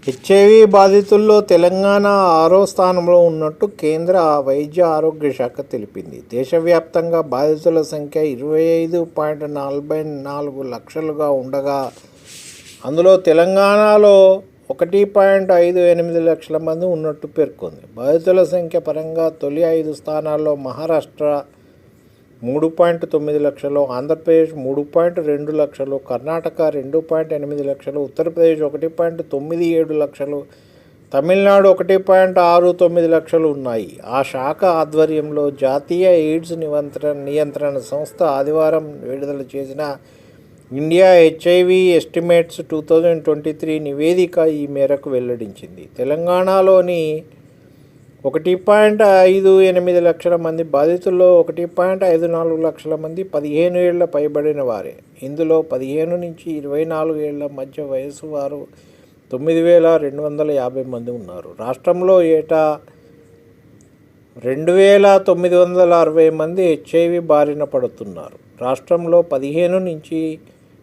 HIV బాధితుల్లో Telangana 6వ స్థానంలో ఉన్నట్టు కేంద్ర వైద్య ఆరోగ్య శాఖ తెలిపింది. దేశవ్యాప్తంగా బాధితుల సంఖ్య 25.44 లక్షలుగా ఉండగా అందులో తెలంగాణలో 1.58 లక్షల మంది ఉన్నట్టు పేర్కొంది. బాధితుల సంఖ్య పరంగా తొలి 5 స్థానాల్లో మహారాష్ట్ర 3.9 లక్షలు, ఆంధ్రప్రదేశ్ 3.2 లక్షలు, కర్ణాటక 2.8 లక్షలు, ఉత్తరప్రదేశ్ 1.97 లక్షలు, తమిళనాడు 1.69 లక్షలు ఉన్నాయి. ఆ శాఖ ఆధ్వర్యంలో జాతీయ ఎయిడ్స్ నియంత్రణ సంస్థ ఆదివారం విడుదల చేసిన ఇండియా హెచ్ఐవి ఎస్టిమేట్స్ 2023 నివేదిక ఈ మేరకు వెల్లడించింది. తెలంగాణలోని 1.58 లక్షల మంది బాధితుల్లో 1.54 లక్షల మంది 15 ఏళ్ల పైబడిన వారే. ఇందులో 15 నుంచి 24 ఏళ్ల మధ్య వయసు వారు 9,250 మంది ఉన్నారు. రాష్ట్రంలో ఏటా 2,960 మంది హెచ్ఐవి బారిన పడుతున్నారు. రాష్ట్రంలో 15 నుంచి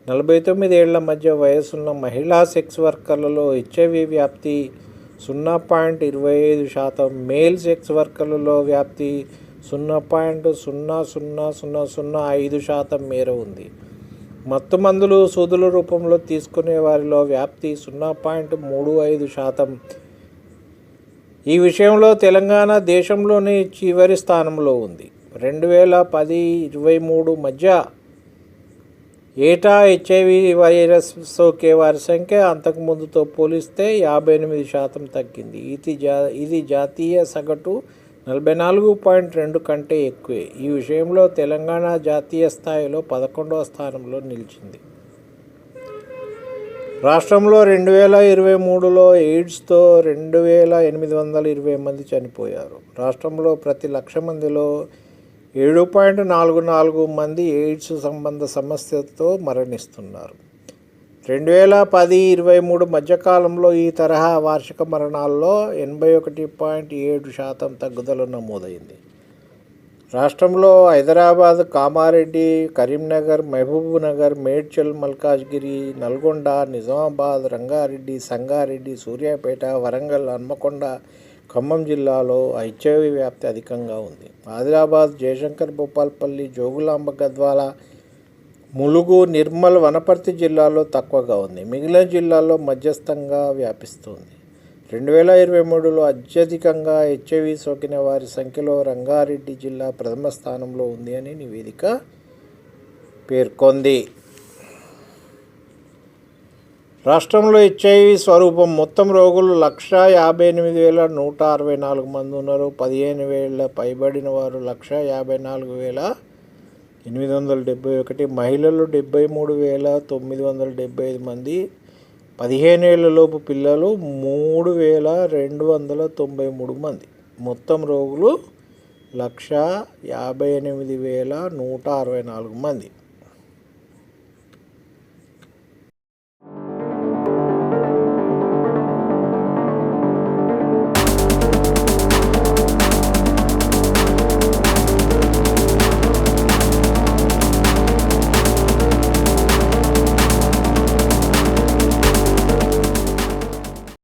49 ఏళ్ల మధ్య వయసున్న మహిళా సెక్స్ వర్కర్లలో హెచ్ఐవి వ్యాప్తి 0.25%, మేల్ సెక్స్ వర్కర్లలో వ్యాప్తి 0.00005% మేర ఉంది. మత్తు మందులు సూదుల రూపంలో తీసుకునే వారిలో వ్యాప్తి 0.35%. ఈ విషయంలో తెలంగాణ దేశంలోని చివరి స్థానంలో ఉంది. 2010-23 మధ్య ఏటా హెచ్ఐవి వైరస్ సోకే వారి సంఖ్య అంతకుముందుతో పోలిస్తే 58% తగ్గింది. ఇది జాతీయ సగటు 44.2 కంటే ఎక్కువే. ఈ విషయంలో తెలంగాణ జాతీయ స్థాయిలో 11వ స్థానంలో నిలిచింది. రాష్ట్రంలో 2023లో ఎయిడ్స్తో 2,820 మంది చనిపోయారు. రాష్ట్రంలో ప్రతి 1,00,000 మందిలో 7.44 మంది ఎయిడ్స్ సంబంధ సమస్యతో మరణిస్తున్నారు. 2010-23 మధ్యకాలంలో ఈ తరహా వార్షిక మరణాల్లో 81.7% తగ్గుదల నమోదైంది. రాష్ట్రంలో హైదరాబాద్, కామారెడ్డి, కరీంనగర్, మహబూబ్నగర్, మేడ్చల్, మల్కాజ్గిరి, నల్గొండ, నిజామాబాద్, రంగారెడ్డి, సంగారెడ్డి, సూర్యాపేట, వరంగల్, హన్మకొండ, ఖమ్మం జిల్లాలో హెచ్ఐవి వ్యాప్తి అధికంగా ఉంది. ఆదిలాబాద్, జయశంకర్, భూపాల్పల్లి, జోగులాంబ, గద్వాల, ములుగు, నిర్మల్, వనపర్తి జిల్లాలో తక్కువగా ఉంది. మిగిలిన జిల్లాల్లో మధ్యస్థంగా వ్యాపిస్తుంది. 2023లో అత్యధికంగా హెచ్ఐవి సోకిన వారి సంఖ్యలో రంగారెడ్డి జిల్లా ప్రథమ స్థానంలో ఉంది అని నివేదిక పేర్కొంది. రాష్ట్రంలో హెచ్ఐవి స్వరూపం మొత్తం రోగులు 158,164 మంది ఉన్నారు. 15 ఏళ్ల పైబడిన వారు 154,871, మహిళలు 73,975 మంది, 15 ఏళ్లలోపు పిల్లలు 3,293 మంది. మొత్తం రోగులు 158,164 మంది.